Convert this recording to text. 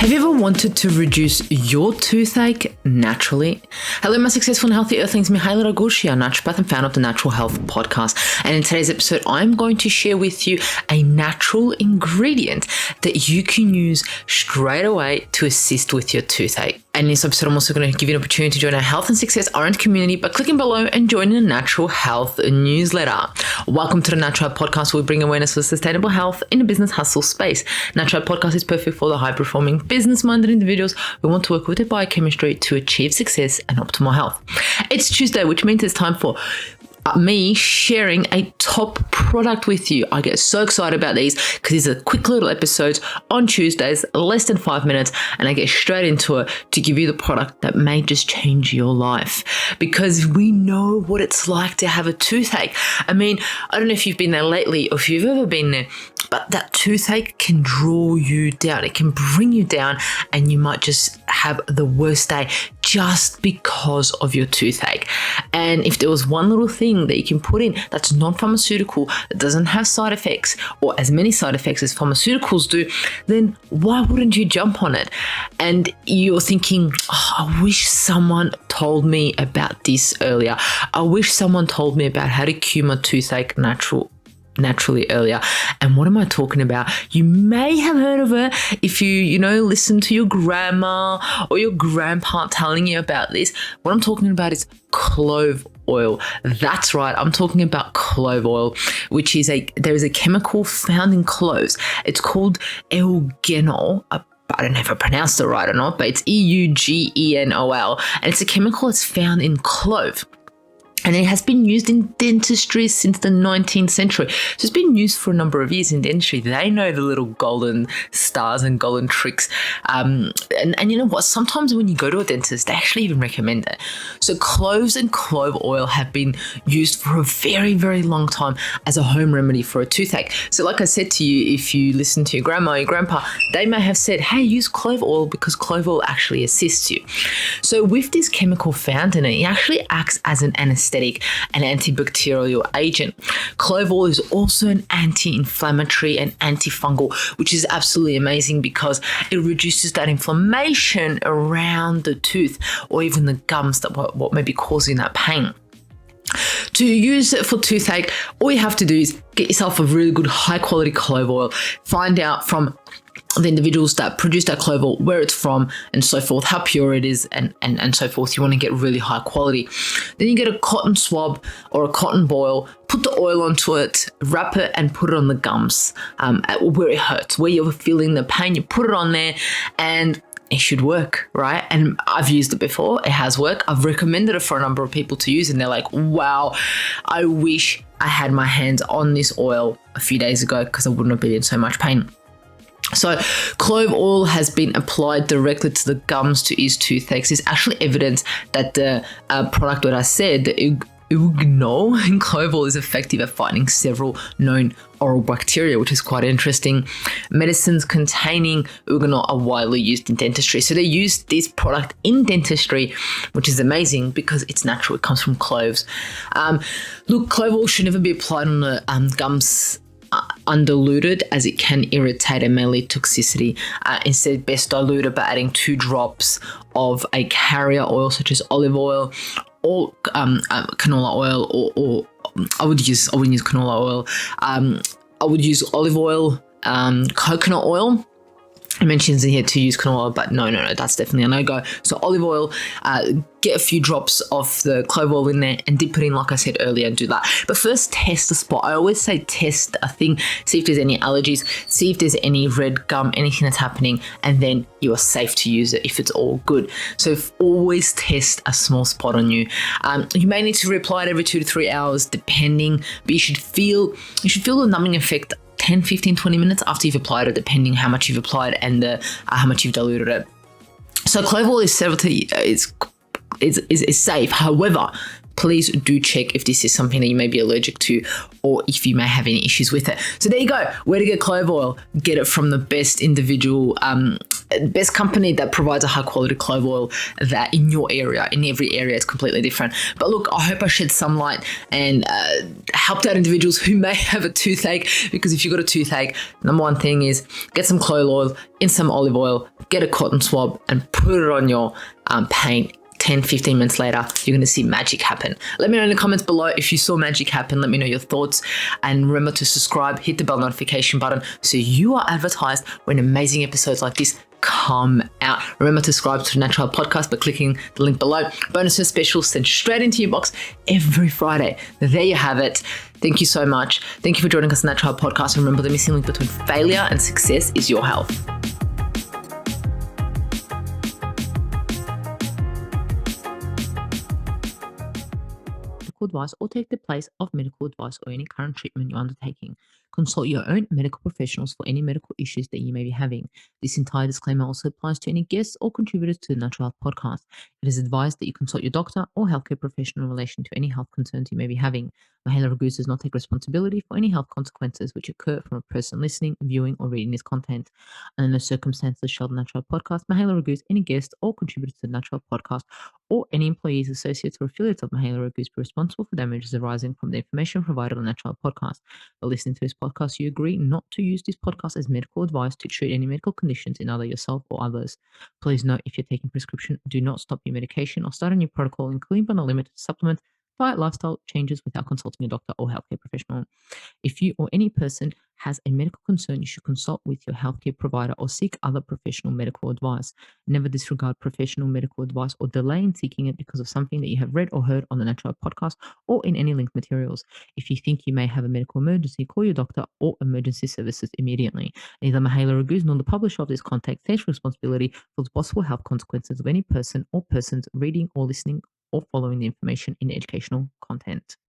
Have you ever wanted to reduce your toothache naturally? Hello, my successful and healthy earthlings. Mihaela Ragushia, naturopath and founder of the Natural Health Podcast. And in today's episode, I'm going to share with you a natural ingredient that you can use straight away to assist with your toothache. And in this episode, I'm also going to give you an opportunity to join our Health and Success Orange community by clicking below and joining the Natural Health newsletter. Welcome to the Natural Health Podcast, where we bring awareness for sustainable health in the business hustle space. Natural Health Podcast is perfect for the high-performing, business-minded individuals who want to work with their biochemistry to achieve success and optimal health. It's Tuesday, which means it's time for me sharing a top product with you. I get so excited about these because these are quick little episodes on Tuesdays, less than 5 minutes, and I get straight into it to give you the product that may just change your life, because we know what it's like to have a toothache. I mean, I don't know if you've been there lately or if you've ever been there, but that toothache can draw you down. It can bring you down, and you might just have the worst day just because of your toothache. And if there was one little thing that you can put in that's non-pharmaceutical, that doesn't have side effects or as many side effects as pharmaceuticals do, then why wouldn't you jump on it? And you're thinking, I wish someone told me about this earlier. I wish someone told me about how to cure my toothache naturally earlier. And what am I talking about? You may have heard of it if you listen to your grandma or your grandpa telling you about this. What I'm talking about is clove oil. That's right. I'm talking about clove oil, which there is a chemical found in cloves. It's called eugenol. I don't know if I pronounced it right or not, but it's eugenol. And it's a chemical that's found in clove. And it has been used in dentistry since the 19th century. So it's been used for a number of years in dentistry. They know the little golden stars and golden tricks. And you know what? Sometimes when you go to a dentist, they actually even recommend it. So cloves and clove oil have been used for a very, very long time as a home remedy for a toothache. So like I said to you, if you listen to your grandma or your grandpa, they may have said, hey, use clove oil because clove oil actually assists you. So with this chemical found in it, it actually acts as an anesthetic, an antibacterial agent. Clove oil is also an anti-inflammatory and antifungal, which is absolutely amazing because it reduces that inflammation around the tooth or even the gums that what may be causing that pain. To use it for toothache, all you have to do is get yourself a really good high quality clove oil, find out from the individuals that produce that clove oil, where it's from and so forth, how pure it is and so forth. You want to get really high quality. Then you get a cotton swab or a cotton boil, put the oil onto it, wrap it and put it on the gums where it hurts, where you're feeling the pain. You put it on there and it should work, right? And I've used it before. It has worked. I've recommended it for a number of people to use and they're like, wow, I wish I had my hands on this oil a few days ago because I wouldn't have been in so much pain. So clove oil has been applied directly to the gums to ease toothaches. There's actually evidence that the product that I said, the eugenol in clove oil, is effective at fighting several known oral bacteria, which is quite interesting. Medicines containing eugenol are widely used in dentistry. So they use this product in dentistry, which is amazing because it's natural. It comes from cloves. Look, clove oil should never be applied on the gums undiluted, as it can irritate and may lead to toxicity. Instead, best diluted by adding 2 drops of a carrier oil such as olive oil or canola oil, or I wouldn't use canola oil. I would use olive oil, coconut oil. It mentions in here to use canola oil, but no, that's definitely a no-go. So olive oil, get a few drops of the clove oil in there and dip it in, like I said earlier, and do that. But first, test the spot. I always say test a thing, see if there's any allergies, see if there's any red gum, anything that's happening, and then you are safe to use it if it's all good. So always test a small spot on you. You may need to reapply it every 2 to 3 hours, depending, but you should feel the numbing effect 10, 15, 20 minutes after you've applied it, depending how much you've applied and how much you've diluted it. So clove oil is safe. However, please do check if this is something that you may be allergic to or if you may have any issues with it. So there you go. Where to get clove oil? Get it from the best best company that provides a high quality clove oil that in your area, in every area, it's completely different. But look, I hope I shed some light and helped out individuals who may have a toothache, because if you've got a toothache, number one thing is get some clove oil in some olive oil, get a cotton swab and put it on your pain. 10, 15 minutes later, you're going to see magic happen. Let me know in the comments below if you saw magic happen. Let me know your thoughts. And remember to subscribe, hit the bell notification button so you are advertised when amazing episodes like this come out. Remember to subscribe to the Natural Health Podcast by clicking the link below. Bonuses specials sent straight into your box every Friday. There you have it. Thank you so much. Thank you for joining us on the Natural Health Podcast. And remember, the missing link between failure and success is your health. Advice or take the place of medical advice or any current treatment you're undertaking. Consult your own medical professionals for any medical issues that you may be having. This entire disclaimer also applies to any guests or contributors to the Natural Health Podcast. It is advised that you consult your doctor or healthcare professional in relation to any health concerns you may be having. Mahela Raguse does not take responsibility for any health consequences which occur from a person listening, viewing, or reading this content. And in no circumstances shall the Natural Health Podcast, Mahela Raguse, any guest or contributor to the Natural Health Podcast, or any employees, associates, or affiliates of Mahela Raguse be responsible for damages arising from the information provided on the Natural Health Podcast. By listening to this podcast, you agree not to use this podcast as medical advice to treat any medical conditions in either yourself or others. Please note, if you're taking prescription, do not stop your medication or start a new protocol, including but not limited to supplement, diet, lifestyle changes without consulting a doctor or healthcare professional. If you or any person has a medical concern, you should consult with your healthcare provider or seek other professional medical advice. Never disregard professional medical advice or delay in seeking it because of something that you have read or heard on the Natural Health Podcast or in any linked materials. If you think you may have a medical emergency, call your doctor or emergency services immediately. Neither Mahela Raguse nor the publisher of this content takes responsibility for the possible health consequences of any person or persons reading or listening or following the information in the educational content.